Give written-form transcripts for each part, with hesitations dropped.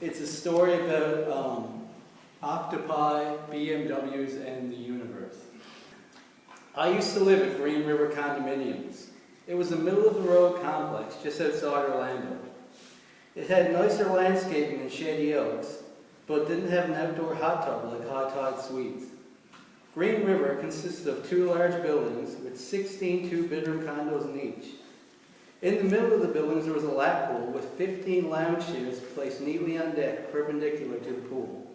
It's a story about octopi, BMWs, and the universe. I used to live at Green River Condominiums. It was a middle-of-the-road complex just outside Orlando. It had nicer landscaping than Shady Oaks, but didn't have an outdoor hot tub like High Tide Suites. Green River consisted of 2 large buildings with 16 two-bedroom condos in each. In the middle of the buildings there was a lap pool with 15 lounge chairs placed neatly on deck perpendicular to the pool.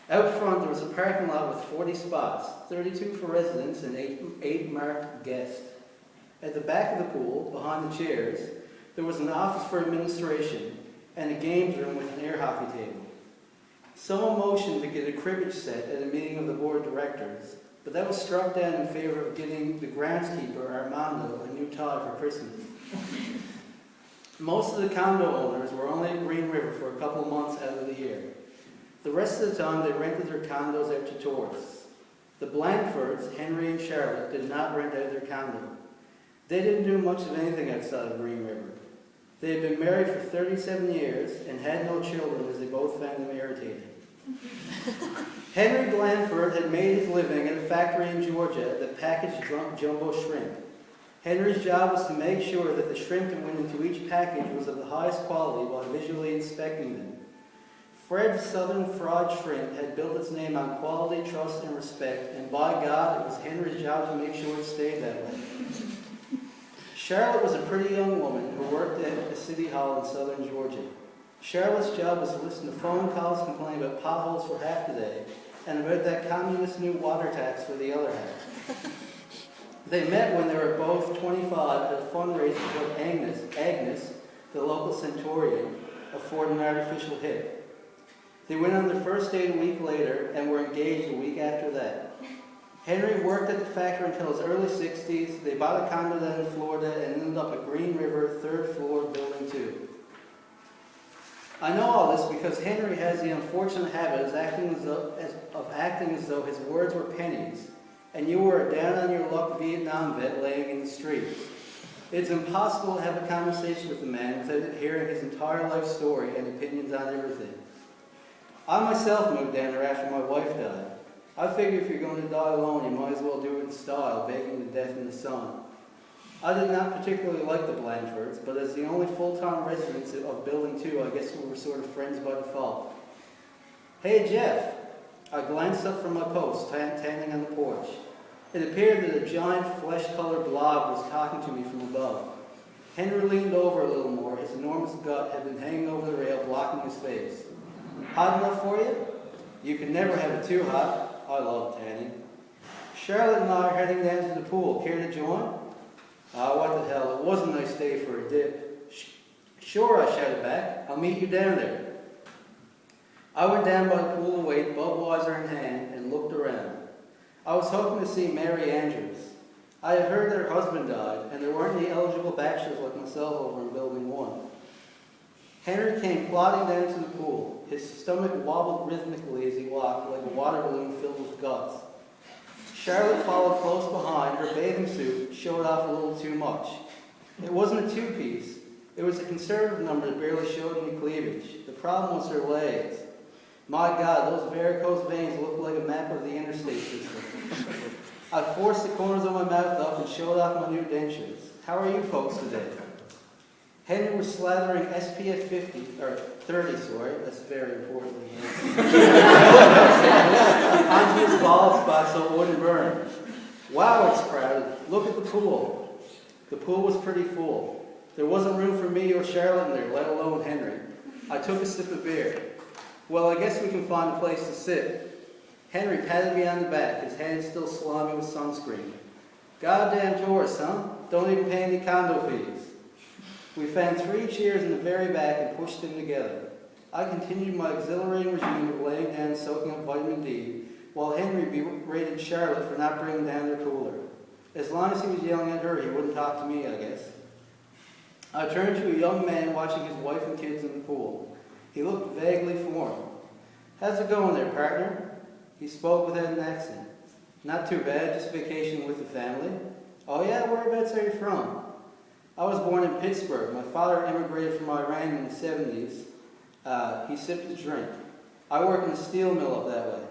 Out front there was a parking lot with 40 spots, 32 for residents and 8 marked guests. At the back of the pool, behind the chairs, there was an office for administration and a games room with an air hockey table. Someone motioned to get a cribbage set at a meeting of the board of directors, but that was struck down in favor of getting the groundskeeper, Armando, a new tie for Christmas. Most of the condo owners were only at Green River for a couple months out of the year. The rest of the time they rented their condos out to tourists. The Blandfords, Henry and Charlotte, did not rent out their condo. They didn't do much of anything outside of Green River. They had been married for 37 years and had no children as they both found them irritating. Henry Blandford had made his living at a factory in Georgia that packaged jumbo shrimp. Henry's job was to make sure that the shrimp that went into each package was of the highest quality while visually inspecting them. Fred's Southern Fried Shrimp had built its name on quality, trust, and respect, and by God, it was Henry's job to make sure it stayed that way. Charlotte was a pretty young woman who worked at a city hall in southern Georgia. Charlotte's job was to listen to phone calls complaining about potholes for half the day and about that communist new water tax for the other half. They met when they were both 25 at a fundraiser to help Agnes, the local centurion, afford an artificial hip. They went on their first date a week later and were engaged a week after that. Henry worked at the factory until his early 60s. They bought a condo down in Florida and ended up at Green River, 3rd floor, building 2. I know all this because Henry has the unfortunate habit of acting as though his words were pennies, and you were a down-on-your-luck Vietnam vet laying in the street. It's impossible to have a conversation with the man without hearing his entire life story and opinions on everything. I myself moved down there after my wife died. I figure if you're going to die alone, you might as well do it in style, baking to death in the sun. I did not particularly like the Blandfords, but as the only full-time residents of Building 2, I guess we were sort of friends by default. "Hey, Jeff." I glanced up from my post, standing on the porch. It appeared that a giant flesh-colored blob was talking to me from above. Henry leaned over a little more. His enormous gut had been hanging over the rail, blocking his face. "Hot enough for you?" "You can never have it too hot." I love tanning. "Charlotte and I are heading down to the pool. Care to join?" What the hell. It was a nice day for a dip. "Sure," I shouted back. "I'll meet you down there." I went down by the pool to wait, Budweiser in hand, and looked around. I was hoping to see Mary Andrews. I had heard that her husband died, and there weren't any eligible bachelors like myself over in Building 1. Henry came plodding down to the pool. His stomach wobbled rhythmically as he walked, like a water balloon filled with guts. Charlotte followed close behind. Her bathing suit showed off a little too much. It wasn't a two-piece. It was a conservative number that barely showed any cleavage. The problem was her legs. My God, those varicose veins looked like a map of the interstate system. I forced the corners of my mouth up and showed off my new dentures. "How are you folks today?" Henry was slathering SPF 30, that's very important. Onto his bald spot so it wouldn't burn. "Wow, it's crowded. Look at the pool." The pool was pretty full. There wasn't room for me or Charlotte in there, let alone Henry. I took a sip of beer. "Well, I guess we can find a place to sit." Henry patted me on the back, his hands still slimy with sunscreen. "Goddamn tourists, huh? Don't even pay any condo fees." We found 3 chairs in the very back and pushed them together. I continued my exhilarating regime of laying down and soaking up vitamin D, while Henry berated Charlotte for not bringing down their cooler. As long as he was yelling at her, he wouldn't talk to me, I guess. I turned to a young man watching his wife and kids in the pool. He looked vaguely foreign. "How's it going there, partner?" He spoke without an accent. "Not too bad, just vacationing with the family." "Oh yeah, whereabouts are you from?" "I was born in Pittsburgh. My father immigrated from Iran in the 70s. He sipped his drink. I work in a steel mill up that way.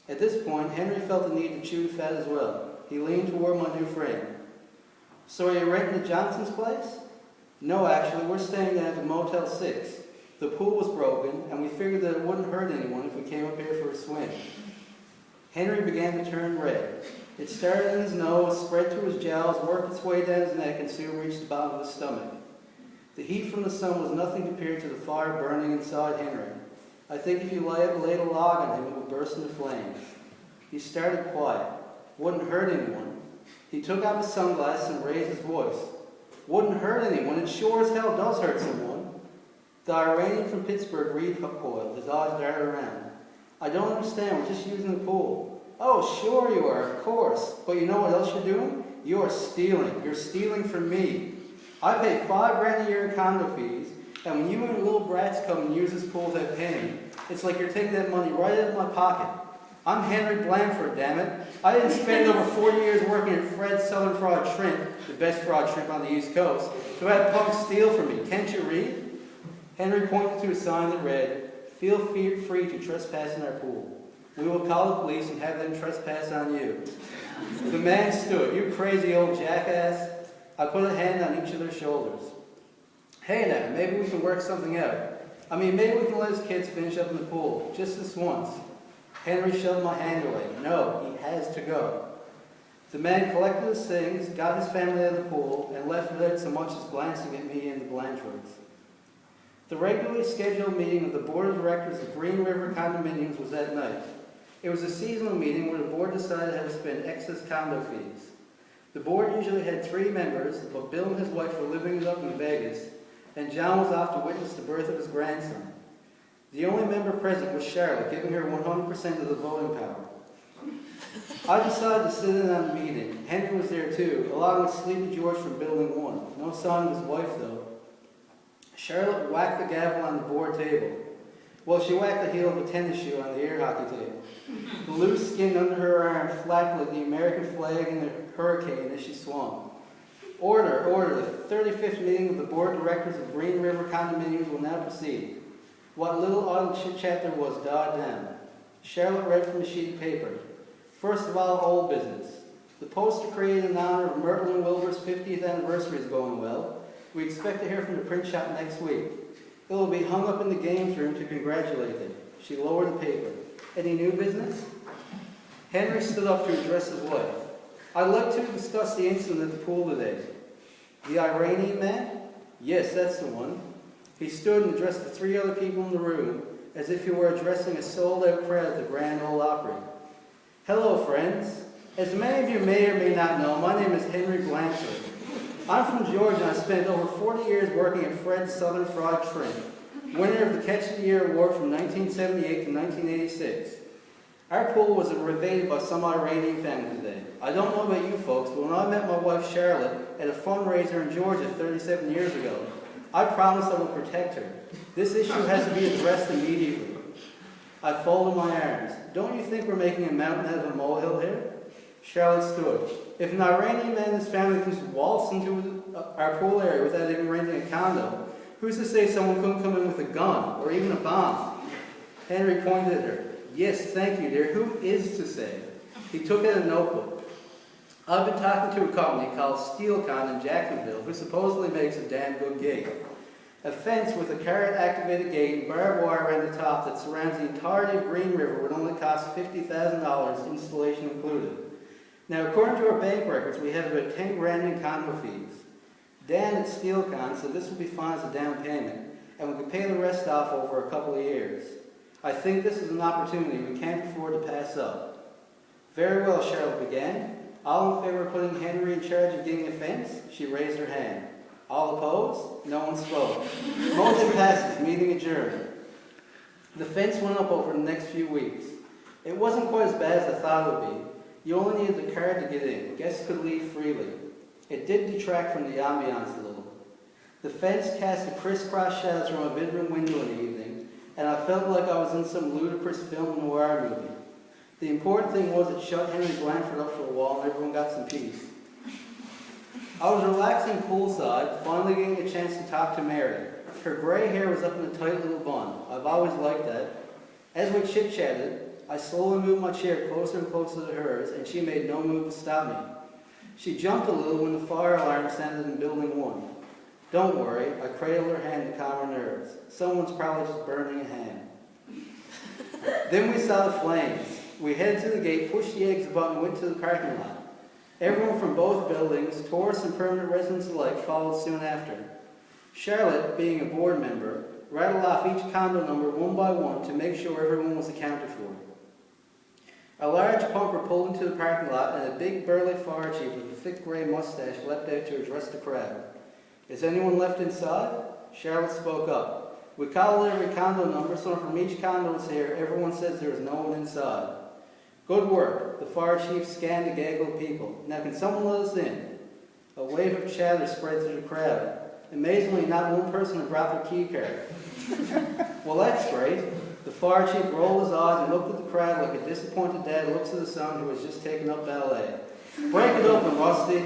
At this point, Henry felt the need to chew the fat as well. He leaned toward my new friend. So are you renting at Johnson's place? No, actually, we're staying down at the Motel 6. The pool was broken, and we figured that it wouldn't hurt anyone if we came up here for a swim. Henry began to turn red. It started in his nose, spread to his jowls, worked its way down his neck, and soon reached the bottom of his stomach. The heat from the sun was nothing compared to the fire burning inside Henry. I think if you laid a log on him, it would burst into flames. He started quiet. Wouldn't hurt anyone. He took off his sunglasses and raised his voice. Wouldn't hurt anyone. It sure as hell does hurt someone. The Iranian from Pittsburgh recoiled, his eyes darted around. I don't understand. We're just using the pool. Oh, sure you are, of course. But you know what else you're doing? You're stealing. You're stealing from me. I pay $5,000 a year in condo fees, and when you and your little brats come and use this pool without paying, it's like you're taking that money right out of my pocket. I'm Henry Blandford, damn it. I didn't spend over 40 years working at Fred's Southern Fried Shrimp, the best fried shrimp on the East Coast, to have punks steal from me. Can't you read? Henry pointed to a sign that read, "Feel free to trespass in our pool. We will call the police and have them trespass on you." The man stood. "You crazy old jackass." I put a hand on each of their shoulders. "Hey now, maybe we can work something out. I mean, maybe we can let his kids finish up in the pool, just this once." Henry shoved my hand away. No, he has to go. The man collected his things, got his family out of the pool, and left without so much as glancing at me and the Blanfords. The regularly scheduled meeting of the Board of Directors of Green River Condominiums was that night. It was a seasonal meeting where the board decided how to spend excess condo fees. The board usually had 3 members, but Bill and his wife were living up in Vegas, and John was off to witness the birth of his grandson. The only member present was Charlotte, giving her 100% of the voting power. I decided to sit in on the meeting. Henry was there too, along with Sleepy George from Building 1. No sign of his wife, though. Charlotte whacked the gavel on the board table. Well, she whacked the heel of a tennis shoe on the air hockey table. The loose skin under her arm flapped like the American flag in a hurricane as she swung. Order, order. The 35th meeting of the Board of Directors of Green River Condominiums will now proceed. What little idle chit-chat there was died down. Charlotte read from a sheet of paper. First of all, old business. The poster created in honor of Myrtle and Wilbur's 50th anniversary is going well. We expect to hear from the print shop next week. It will be hung up in the games room to congratulate them. She lowered the paper. Any new business? Henry stood up to address his wife. I'd like to discuss the incident at the pool today. The Iranian man? Yes, that's the one. He stood and addressed the 3 other people in the room as if he were addressing a sold-out crowd at the Grand Ole Opry. Hello, friends. As many of you may or may not know, my name is Henry Blanford. I'm from Georgia and I spent over 40 years working at Fred's Southern Fried Shrimp, winner of the Catch of the Year award from 1978 to 1986. Our pool was invaded by some Iranian family today. I don't know about you folks, but when I met my wife Charlotte at a fundraiser in Georgia 37 years ago, I promised I would protect her. This issue has to be addressed immediately. I folded my arms. Don't you think we're making a mountain out of a molehill here? Charlotte stood. If an Iranian man and his family can just waltz into our pool area without even renting a condo, who's to say someone couldn't come in with a gun or even a bomb? Henry pointed at her. Yes, thank you, dear. Who is to say? He took out a notebook. I've been talking to a company called SteelCon in Jacksonville who supposedly makes a damn good gate. A fence with a carrot-activated gate and barbed wire around the top that surrounds the entirety of Green River would only cost $50,000, installation included. Now, according to our bank records, we have about $10,000 in condo fees. Dan at SteelCon said this would be fine as a down payment, and we could pay the rest off over a couple of years. I think this is an opportunity we can't afford to pass up. Very well, Charlotte began. All in favor of putting Henry in charge of getting a fence? She raised her hand. All opposed? No one spoke. Motion passes. Meeting adjourned. The fence went up over the next few weeks. It wasn't quite as bad as I thought it would be. You only needed the card to get in. Guests could leave freely. It did detract from the ambiance a little. The fence cast a crisscross shadows from a bedroom window in the evening, and I felt like I was in some ludicrous film noir movie. The important thing was it shut Henry Blanford up for a while and everyone got some peace. I was relaxing poolside, finally getting a chance to talk to Mary. Her gray hair was up in a tight little bun. I've always liked that. As we chit-chatted, I slowly moved my chair closer and closer to hers, and she made no move to stop me. She jumped a little when the fire alarm sounded in Building 1. Don't worry, I cradled her hand to calm her nerves. Someone's probably just burning a hand. Then we saw the flames. We headed to the gate, pushed the exit button, and went to the parking lot. Everyone from both buildings, tourists and permanent residents alike, followed soon after. Charlotte, being a board member, rattled off each condo number one by one to make sure everyone was accounted for. A large pumper pulled into the parking lot, and a big burly fire chief with a thick gray mustache leapt out to address the crowd. Is anyone left inside? Charlotte spoke up. We called every condo number, so from each condo is here, everyone says there is no one inside. Good work. The fire chief scanned the gaggle of people. Now can someone let us in? A wave of chatter spread through the crowd. Amazingly, not one person had brought their key card. Well, that's great. The fire chief rolled his eyes and looked at the crowd like a disappointed dad looks at his son who has just taken up ballet. Break it open, Rusty.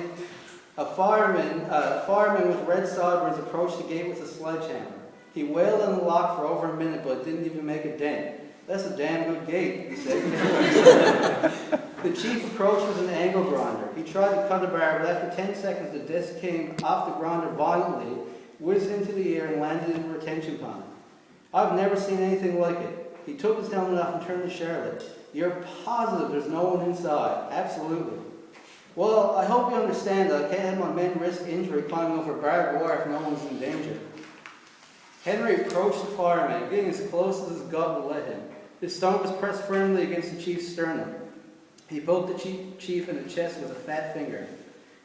A fireman with red sideburns approached the gate with a sledgehammer. He wailed on the lock for over a minute, but didn't even make a dent. That's a damn good gate, he said. The chief approached with an angle grinder. He tried to cut a bar, but after 10 seconds, the disc came off the grinder violently, whizzed into the air, and landed in a retention pond. I've never seen anything like it. He took his helmet off and turned to Charlotte. You're positive there's no one inside? Absolutely. Well, I hope you understand that I can't have my men risk injury climbing over barbed wire if no one's in danger. Henry approached the fireman, getting as close as his gut would let him. His stomach was pressed firmly against the chief's sternum. He poked the chief in the chest with a fat finger.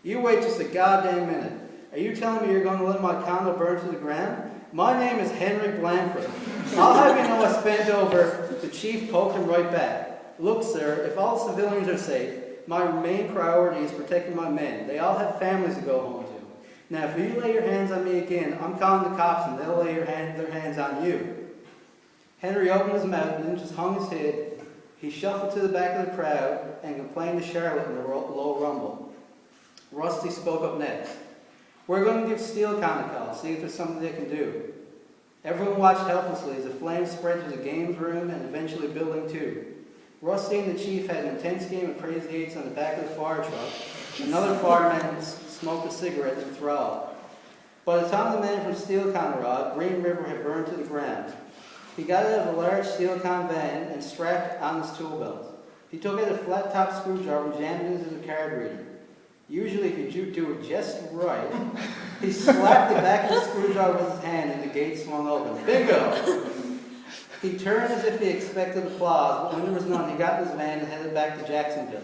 You wait just a goddamn minute. Are you telling me you're going to let my condo burn to the ground? My name is Henry Blanford. I'll have you know I spent over. The chief poked him right back. Look, sir, if all civilians are safe, my main priority is protecting my men. They all have families to go home to. Now, if you lay your hands on me again, I'm calling the cops and they'll lay their hands on you. Henry opened his mouth and then just hung his head. He shuffled to the back of the crowd and complained to Charlotte in a low rumble. Rusty spoke up next. We're going to give Steelcon a call, see if there's something they can do. Everyone watched helplessly as the flames spread through the games room and eventually Building 2. Rusty and the chief had an intense game of crazy eights on the back of the fire truck. Another fireman smoked a cigarette and enthralled. By the time the man from Steelcon arrived, Green River had burned to the ground. He got out of a large Steelcon van and strapped on his tool belt. He took out a flat-top screwdriver and jammed it into the card reader. Usually, if you do it just right, he slapped the back of the screwdriver with his hand and the gate swung open. Bingo! He turned as if he expected applause, but when there was none, he got in his van and headed back to Jacksonville.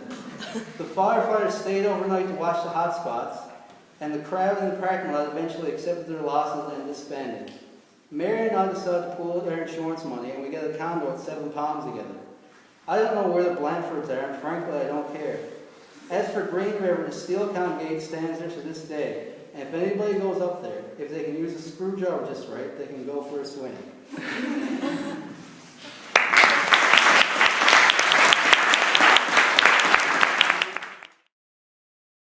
The firefighters stayed overnight to watch the hot spots, and the crowd in the parking lot eventually accepted their losses and disbanded. Mary and I decided to pool our insurance money, and we got a condo at 7 Palms together. I don't know where the Blanfords are, and frankly, I don't care. As for Green River, the Steelcon gate stands there to this day, and if anybody goes up there, if they can use a screwdriver just right, they can go for a swing.